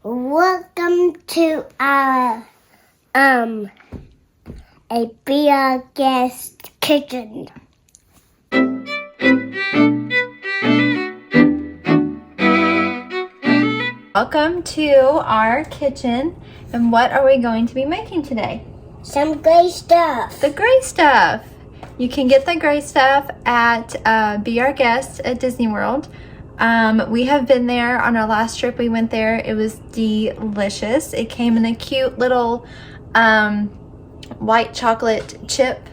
Welcome to our a beer guest kitchen. Welcome to our kitchen, and what are we going to be making today? Some great stuff. The gray stuff. You can get the gray stuff at Be Our Guest at Disney World. We have been there on our last trip. We went there. It was delicious. It came in a cute little white chocolate chip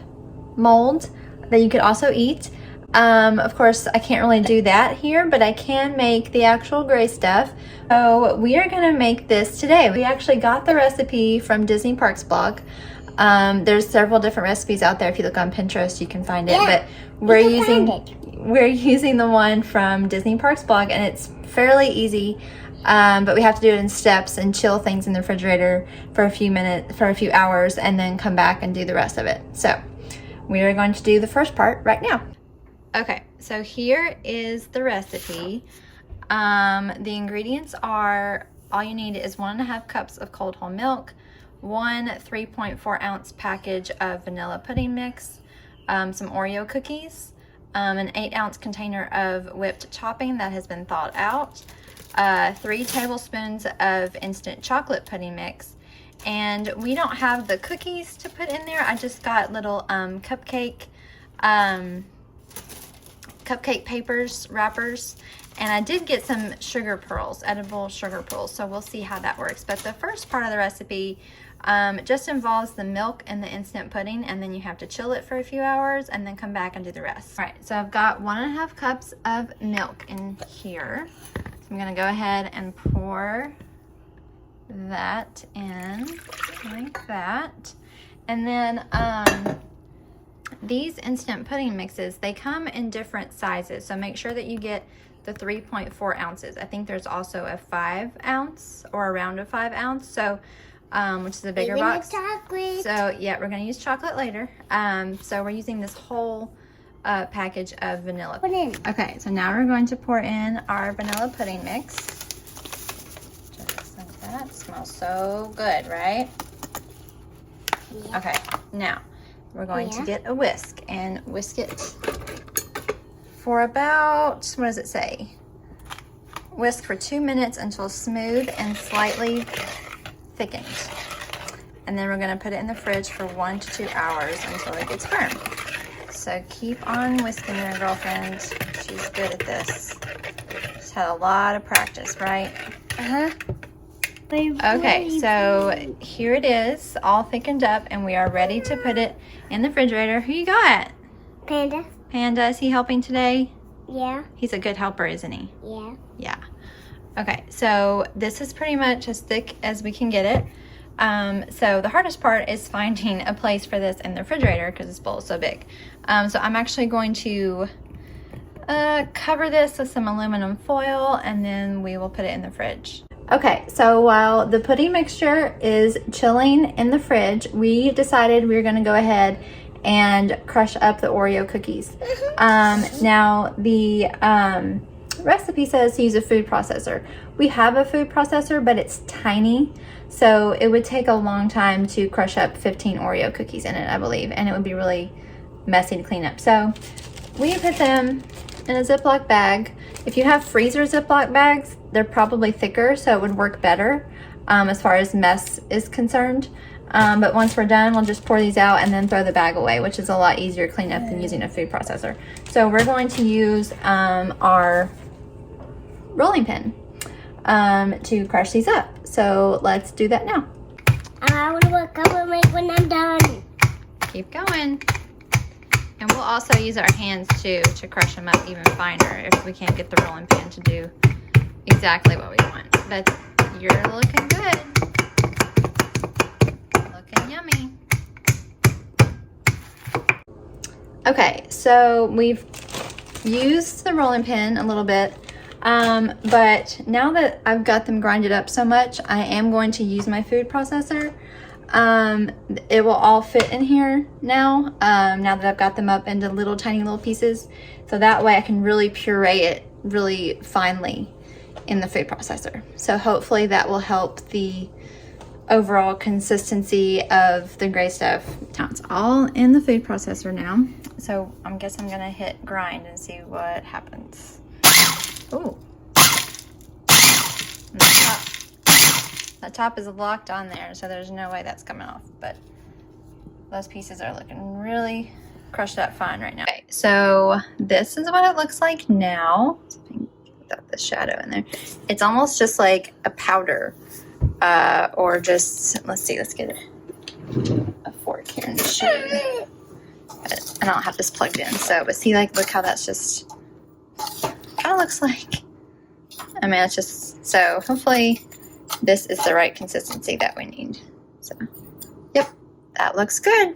mold that you could also eat. Of course, I can't really do that here, but I can make the actual gray stuff. So we are going to make this today. We actually got the recipe from Disney Parks blog. There's several different recipes out there. If you look on Pinterest, you can find it. Yeah, but we're using the one from Disney Parks blog, and it's fairly easy. But we have to do it in steps and chill things in the refrigerator for a few hours, and then come back and do the rest of it. So we are going to do the first part right now. Okay, so here is the recipe. The ingredients are, all you need is 1.5 cups of cold whole milk, one 3.4 ounce package of vanilla pudding mix, some Oreo cookies, an 8 ounce container of whipped topping that has been thawed out, 3 tablespoons of instant chocolate pudding mix, and we don't have the cookies to put in there. I just got little cupcake papers, wrappers, and I did get some sugar pearls, edible sugar pearls, so we'll see how that works. But the first part of the recipe just involves the milk and the instant pudding, and then you have to chill it for a few hours and then come back and do the rest. All right, so I've got 1.5 cups of milk in here. So I'm gonna go ahead and pour that in like that. And then these instant pudding mixes, they come in different sizes, so make sure that you get the 3.4 ounces. I think there's also a 5 ounce or around a 5 ounce, so which is a bigger box. Chocolate. So yeah, we're gonna use chocolate later. So we're using this whole package of vanilla pudding. Okay, so now we're going to pour in our vanilla pudding mix. Just like that. It smells so good, right? Yeah. Okay, now we're going to get a whisk and whisk it for about, what does it say? Whisk for 2 minutes until smooth and slightly thickened. And then we're gonna put it in the fridge for 1 to 2 hours until it gets firm. So keep on whisking there, girlfriend. She's good at this. She's had a lot of practice, right? Uh-huh. Okay, so here it is, all thickened up, and we are ready to put it in the refrigerator. Who you got? Panda. Panda, is he helping today? Yeah. He's a good helper, isn't he? Yeah. Yeah. Okay, so this is pretty much as thick as we can get it. So the hardest part is finding a place for this in the refrigerator because this bowl is so big. So I'm actually going to cover this with some aluminum foil, and then we will put it in the fridge. Okay, so while the pudding mixture is chilling in the fridge, we decided we were going to go ahead and crush up the Oreo cookies. Now the recipe says to use a food processor. We have a food processor, but it's tiny, so it would take a long time to crush up 15 Oreo cookies in it, I believe, and it would be really messy to clean up. So we put them in a Ziploc bag. If you have freezer Ziploc bags, they're probably thicker, so it would work better as far as mess is concerned. But once we're done, we'll just pour these out and then throw the bag away, which is a lot easier to clean up than using a food processor. So we're going to use our rolling pin to crush these up. So let's do that now. I want to work up and make when I'm done. Keep going. And we'll also use our hands too to crush them up even finer if we can't get the rolling pin to do exactly what we want. But you're looking good. Looking yummy. Okay, so we've used the rolling pin a little bit, but now that I've got them grinded up so much, I am going to use my food processor. It will all fit in here now, now that I've got them up into tiny little pieces. So that way I can really puree it really finely in the food processor. So hopefully that will help the overall consistency of the gray stuff. Now it's all in the food processor now. So I guess I'm gonna hit grind and see what happens. Ooh. The top is locked on there, so there's no way that's coming off, but those pieces are looking really crushed up fine right now. Okay, so this is what it looks like now. Without the shadow in there. It's almost just like a powder, or just, let's see, let's get a fork here and show you. But I don't have this plugged in, so, but see, like, look how that's just, kind of looks like, I mean, it's just, so hopefully this is the right consistency that we need. So, yep, that looks good.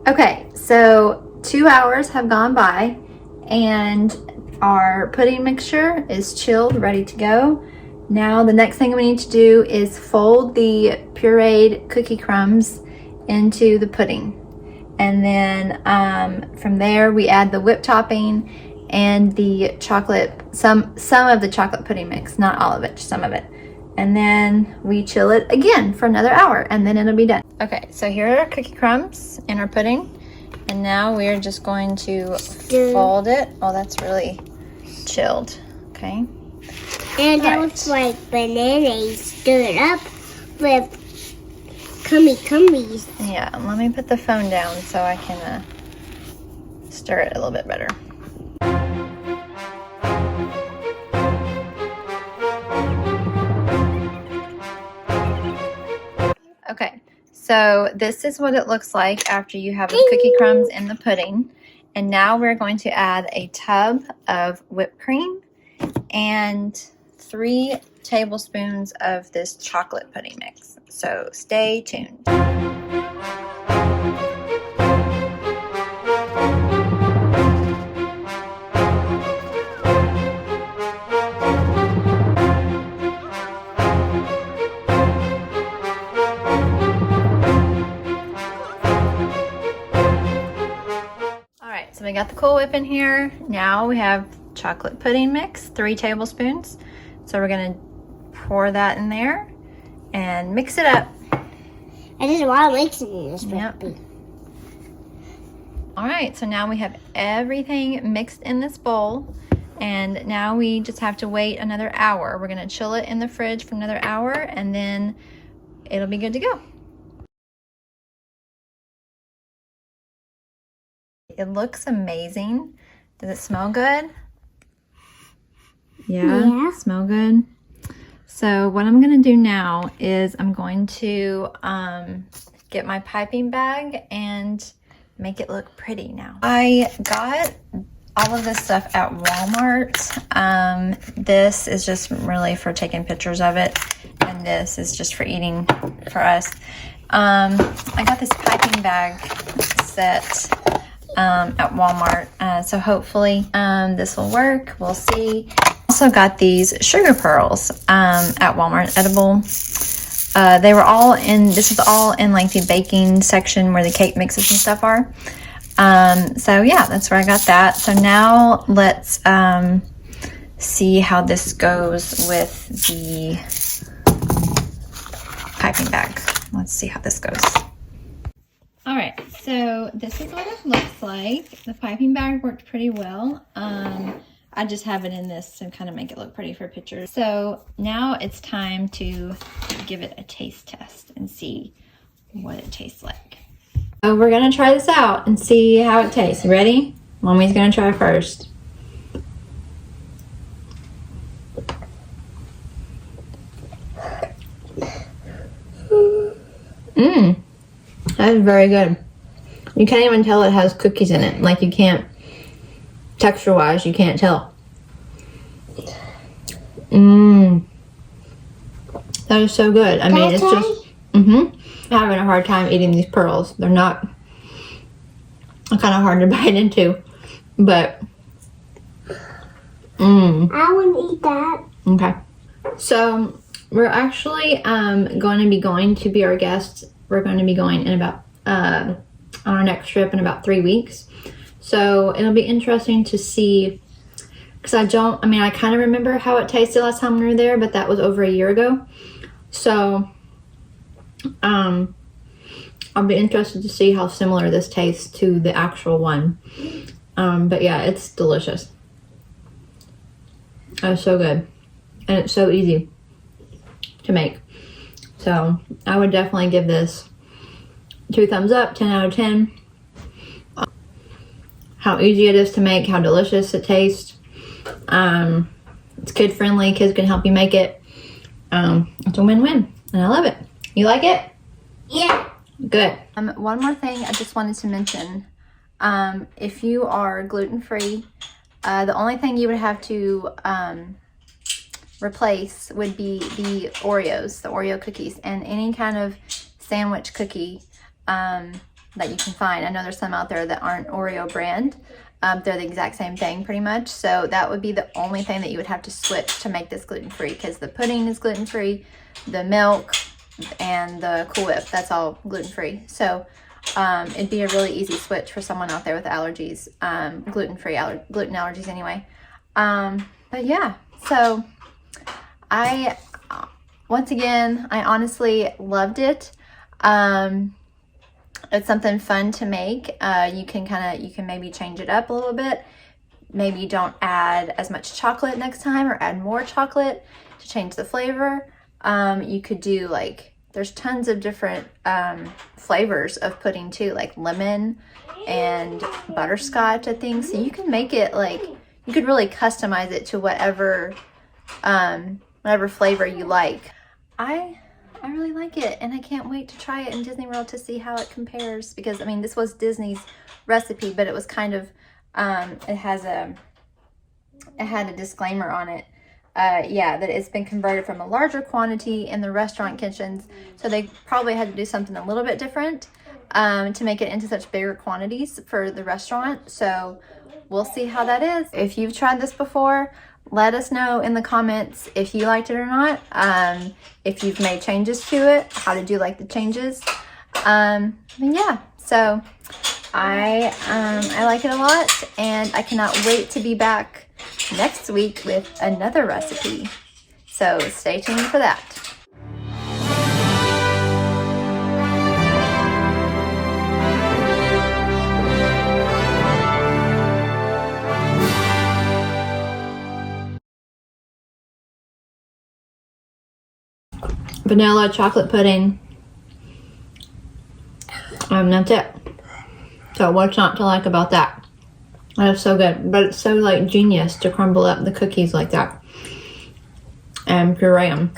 Okay, so 2 hours have gone by and our pudding mixture is chilled, ready to go. Now the next thing we need to do is fold the pureed cookie crumbs into the pudding. And then from there we add the whipped topping and the chocolate, some of the chocolate pudding mix, not all of it, just some of it. And then we chill it again for another hour and then it'll be done. Okay, so here are our cookie crumbs in our pudding. And now we're just going to fold it. Oh, that's really chilled. Okay. And that looks like bananas stirred up with cummies. Yeah, let me put the phone down so I can stir it a little bit better. Okay, so this is what it looks like after you have the cookie crumbs in the pudding. And now we're going to add a tub of whipped cream and 3 tablespoons of this chocolate pudding mix. So stay tuned. So we got the Cool Whip in here. Now we have chocolate pudding mix, 3 tablespoons. So we're gonna pour that in there and mix it up. And there's a lot of mixing in this recipe. Yep. All right, so now we have everything mixed in this bowl. And now we just have to wait another hour. We're gonna chill it in the fridge for another hour and then it'll be good to go. It looks amazing. Does it smell good? Yeah. Smell good. So what I'm gonna do now is I'm going to get my piping bag and make it look pretty now. I got all of this stuff at Walmart. This is just really for taking pictures of it, and this is just for eating for us. I got this piping bag set at Walmart, so hopefully this will work. We'll see. Also got these sugar pearls at Walmart, edible. They were all in, this was all in like the baking section where the cake mixes and stuff are. So yeah, that's where I got that. So now let's see how this goes with the piping bag. Let's see how this goes. All right, so this is what it looks like. The piping bag worked pretty well. I just have it in this to kind of make it look pretty for pictures. So now it's time to give it a taste test and see what it tastes like. So we're gonna try this out and see how it tastes. Ready? Mommy's gonna try first. That is very good. You can't even tell it has cookies in it. Like you can't, texture-wise, you can't tell. That is so good. I mean, it's just, I'm having a hard time eating these pearls. They're not, kind of hard to bite into, but, I wouldn't eat that. Okay. So, we're actually going to be our guests. We're going to be going in about, on our next trip in about 3 weeks. So it'll be interesting to see, because I kind of remember how it tasted last time we were there, but that was over a year ago. So I'll be interested to see how similar this tastes to the actual one. But yeah, it's delicious. It's so good. And it's so easy to make. So I would definitely give this 2 thumbs up, 10 out of 10. How easy it is to make, how delicious it tastes. It's kid friendly, kids can help you make it. It's a win-win, and I love it. You like it? Yeah. Good. One more thing I just wanted to mention. If you are gluten-free, the only thing you would have to replace would be the Oreos, the Oreo cookies, and any kind of sandwich cookie that you can find. I know there's some out there that aren't Oreo brand. They're the exact same thing pretty much. So that would be the only thing that you would have to switch to make this gluten-free, because the pudding is gluten-free, the milk, and the Cool Whip, that's all gluten-free. So it'd be a really easy switch for someone out there with allergies, gluten-free, gluten allergies anyway. But yeah, so once again, I honestly loved it. It's something fun to make. You can maybe change it up a little bit. Maybe don't add as much chocolate next time, or add more chocolate to change the flavor. You could do there's tons of different flavors of pudding too, like lemon and butterscotch, I think. So you can make it you could really customize it to whatever flavor you like. I really like it, and I can't wait to try it in Disney World to see how it compares, because this was Disney's recipe, but it was kind of it had a disclaimer on it, that it's been converted from a larger quantity in the restaurant kitchens, so they probably had to do something a little bit different to make it into such bigger quantities for the restaurant. So we'll see how that is. If you've tried this before, let us know in the comments if you liked it or not. If you've made changes to it, how did you like the changes? Yeah, so I like it a lot, and I cannot wait to be back next week with another recipe. So stay tuned for that. Vanilla chocolate pudding. That's it. So what's not to like about that? That is so good, but it's so genius to crumble up the cookies like that and puree them.